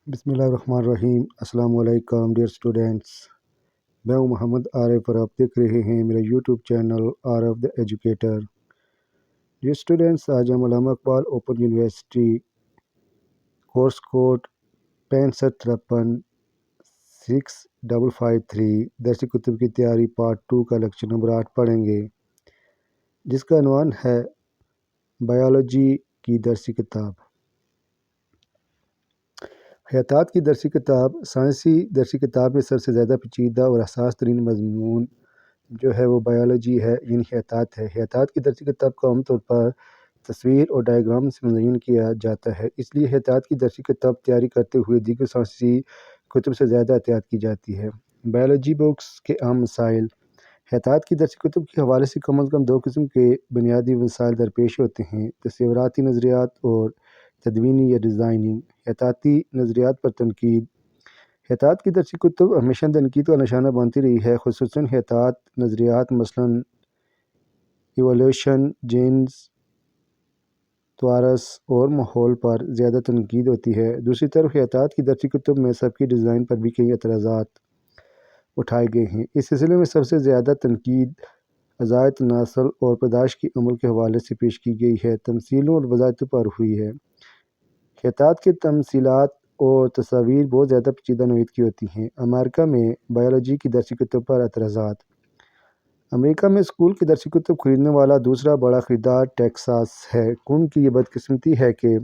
بسم اللہ الرحمن الرحیم۔ السلام علیکم ڈیئر اسٹوڈینٹس، میں ہوں محمد عارف اور آپ دیکھ رہے ہیں میرا YouTube channel Arif the educator. Dear students, آج ہم Allama Iqbal open university course code 6553 6553 درسی کتب کی تیاری پارٹ 2 کا لیکچر نمبر 8 پڑھیں گے، جس کا عنوان ہے بائیولوجی کی درسی کتاب۔ حیاتیات کی درسی کتاب سائنسی درسی کتاب میں سب سے زیادہ پیچیدہ اور حساس ترین مضمون جو ہے وہ بائیولوجی ہے، یعنی حیاتیات ہے۔ حیاتیات کی درسی کتاب کو عام طور پر تصویر اور ڈائیگرام سے مزین کیا جاتا ہے، اس لیے حیاتیات کی درسی کتاب تیاری کرتے ہوئے دیگر سائنسی کتب سے زیادہ احتیاط کی جاتی ہے۔ بائیولوجی بکس کے عام مسائل۔ حیاتیات کی درسی کتب کے حوالے سے کم از کم دو قسم کے بنیادی مسائل درپیش ہوتے ہیں: تصوراتی نظریات اور تدوینی یا ڈیزائننگ۔ حیاتیاتی نظریات پر تنقید۔ حیاتیات کی درسی کتب ہمیشہ تنقید کا نشانہ بنتی رہی ہے، خصوصاً حیاتیات نظریات مثلاً ایوولوشن، جینز، توارث اور ماحول پر زیادہ تنقید ہوتی ہے۔ دوسری طرف حیاتیات کی درسی کتب میں سبکی ڈیزائن پر بھی کئی اعتراضات اٹھائے گئے ہیں۔ اس سلسلے میں سب سے زیادہ تنقید اعضائے تناسل اور پیدائش کے عمل کے حوالے سے پیش کی گئی ہے، تمثیلوں اور وضاحتوں پر ہوئی ہے۔ حیاتیات کی تمثیلات اور تصاویر بہت زیادہ پیچیدہ نوعیت کی ہوتی ہیں۔ امریکہ میں بائیولوجی کی درسی کتب پر اعتراضات۔ امریکہ میں اسکول کی درسی کتب خریدنے والا دوسرا بڑا خریدار ٹیکساس ہے۔ کم کی یہ بدقسمتی ہے کہ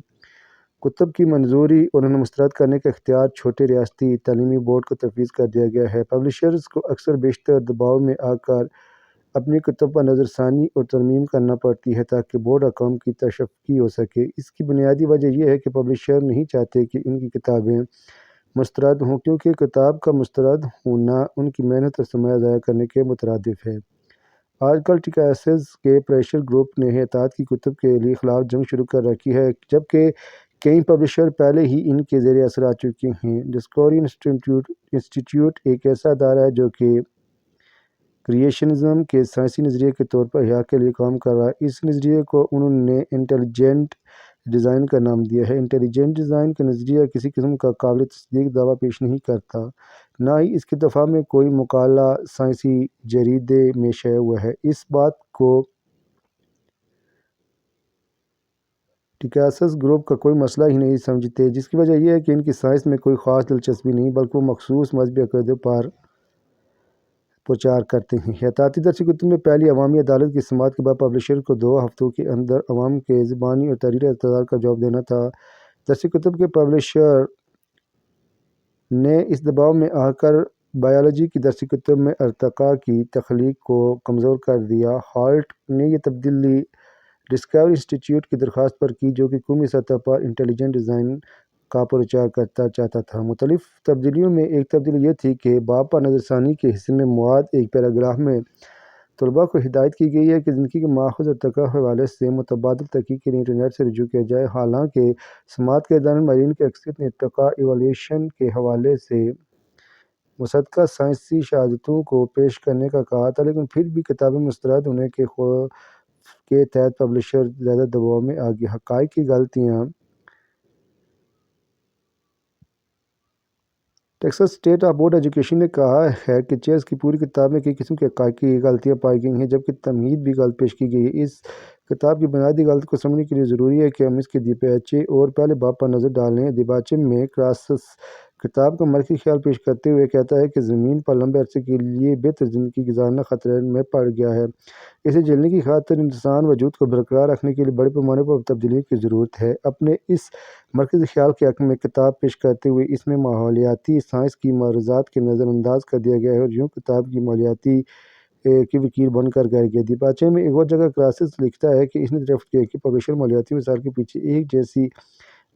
کتب کی منظوری اور انہیں مسترد کرنے کا اختیار چھوٹے ریاستی تعلیمی بورڈ کو تفویض کر دیا گیا ہے۔ پبلشرز کو اکثر بیشتر دباؤ میں آ کر اپنی کتب پر نظر ثانی اور ترمیم کرنا پڑتی ہے تاکہ بورڈ حکام کی تشفی ہو سکے۔ اس کی بنیادی وجہ یہ ہے کہ پبلشر نہیں چاہتے کہ ان کی کتابیں مسترد ہوں، کیونکہ کتاب کا مسترد ہونا ان کی محنت اور سرمایہ ضائع کرنے کے مترادف ہے۔ آج کل ٹیکساس کے پریشر گروپ نے حیاتیات کی کتب کے لیے خلاف جنگ شروع کر رکھی ہے، جبکہ کئی پبلشر پہلے ہی ان کے زیر اثر آ چکے ہیں۔ ڈسکوری انسٹی ٹیوٹ ایک ایسا ادارہ ہے جو کہ کریشنزم کے سائنسی نظریے کے طور پر احیاء کے لیے کام کر رہا ہے۔ اس نظریے کو انہوں نے انٹیلیجنٹ ڈیزائن کا نام دیا ہے۔ انٹیلیجنٹ ڈیزائن کا نظریہ کسی قسم کا قابل تصدیق دعویٰ پیش نہیں کرتا، نہ ہی اس کے دفاع میں کوئی مقالہ سائنسی جریدے میں شائع ہوا ہے۔ اس بات کو ٹیکساس گروپ کا کوئی مسئلہ ہی نہیں سمجھتے، جس کی وجہ یہ ہے کہ ان کی سائنس میں کوئی خاص دلچسپی نہیں، بلکہ وہ مخصوص مذہبی عقیدوں پر پرچار کرتے ہیں۔ حیاتیاتی درسی کتب میں پہلی عوامی عدالت کی سماعت کے بعد پبلشر کو 2 ہفتوں کے اندر عوام کے زبانی اور تحریری اعتراضات کا جواب دینا تھا۔ درسی کتب کے پبلشر نے اس دباؤ میں آ کر بائیولوجی کی درسی کتب میں ارتقاء کی تخلیق کو کمزور کر دیا۔ ہالٹ نے یہ تبدیلی ڈسکوری انسٹی ٹیوٹ کی درخواست پر کی، جو کہ قومی سطح پر انٹیلیجنٹ ڈیزائن کا پرچار کرنا چاہتا تھا۔ مختلف تبدیلیوں میں ایک تبدیلی یہ تھی کہ باب پر نظر ثانی کے حصے میں مواد ایک پیراگراف میں طلباء کو ہدایت کی گئی ہے کہ زندگی کے ماخذ اور ارتقاء کے حوالے سے متبادل تحقیق کے لیے انٹرنیٹ سے رجوع کیا جائے۔ حالانکہ سماعت کے دوران ماہرین کی اکثریت نے ارتقاء ایوولوشن کے حوالے سے مصدقہ سائنسی شہادتوں کو پیش کرنے کا کہا تھا، لیکن پھر بھی کتابیں مسترد ہونے کے خوف کے تحت پبلشر زیادہ دباؤ میں آ گئے۔ حقائق کی غلطیاں۔ ٹیکساس اسٹیٹ بورڈ ایجوکیشن نے کہا ہے کہ چیز کی پوری کتاب میں کئی قسم کی حقائق کی غلطیاں پائی گئی ہیں، جبکہ تمہید بھی غلط پیش کی گئی ہے۔ اس کتاب کی بنیادی غلطی کو سمجھنے کے لیے ضروری ہے کہ ہم اس کے دیباچے اور پہلے باب پر نظر ڈالیں۔ دیباچے میں کراسس کتاب کا مرکزی خیال پیش کرتے ہوئے کہتا ہے کہ زمین پر لمبے عرصے کے لیے بہتر زندگی گزارنا خطرے میں پڑ گیا ہے۔ اسے جھیلنے کی خاطر انسان وجود کو برقرار رکھنے کے لیے بڑے پیمانے پر تبدیلیوں کی ضرورت ہے۔ اپنے اس مرکزی خیال کے حق میں کتاب پیش کرتے ہوئے اس میں ماحولیاتی سائنس کی معروضات کو نظر انداز کر دیا گیا ہے اور یوں کتاب کی ماحولیاتی کی وکیل بن کر رہ گیا۔ دیباچے میں ایک اور جگہ کراسس لکھتا ہے کہ اس نے دریافت کیا کہ پبلشر ماحولیاتی مسائل کے پیچھے ایک جیسی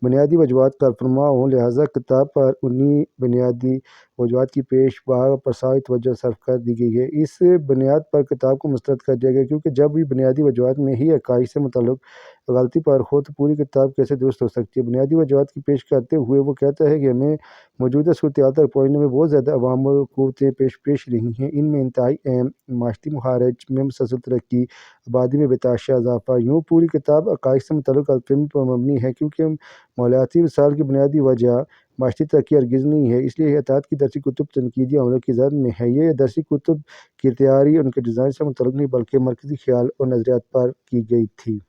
بنیادی وجوہات کارفرما ہوں، لہٰذا کتاب پر انہی بنیادی وجوہات کی پیش باب پر ساری توجہ صرف کر دی گئی ہے۔ اس بنیاد پر کتاب کو مسترد کر دیا گیا، کیونکہ جب بھی بنیادی وجوہات میں ہی حقائق سے متعلق غلطی پر ہو تو پوری کتاب کیسے درست ہو سکتی ہے۔ بنیادی وجوہات کی پیش کرتے ہوئے وہ کہتا ہے کہ ہمیں موجودہ صورتحال تک پہنچنے میں بہت زیادہ عوامل قوتیں پیش رہی ہیں۔ ان میں انتہائی اہم معاشی مخارج میں مسلسل ترقی، آبادی میں بے تحاشا اضافہ۔ یوں پوری کتاب حقائق سے متعلق غلط فہمی پر مبنی ہے، کیونکہ ماحولیاتی مسائل کی بنیادی وجہ معاشی ترقی ہرگز نہیں ہے۔ اس لیے اطاعت کی درسی کتب تنقیدی عملوں کی زد میں ہے۔ یہ درسی کتب کی تیاری ان کے ڈیزائن سے متعلق نہیں بلکہ مرکزی خیال اور نظریات پر کی گئی تھی۔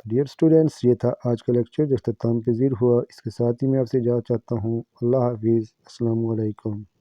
ڈیئر اسٹوڈینٹس، یہ تھا آج کا لیکچر جو اختتام پذیر ہوا۔ اس کے ساتھ ہی میں آپ سے اجازت چاہتا ہوں۔ اللہ حافظ۔ السلام علیکم۔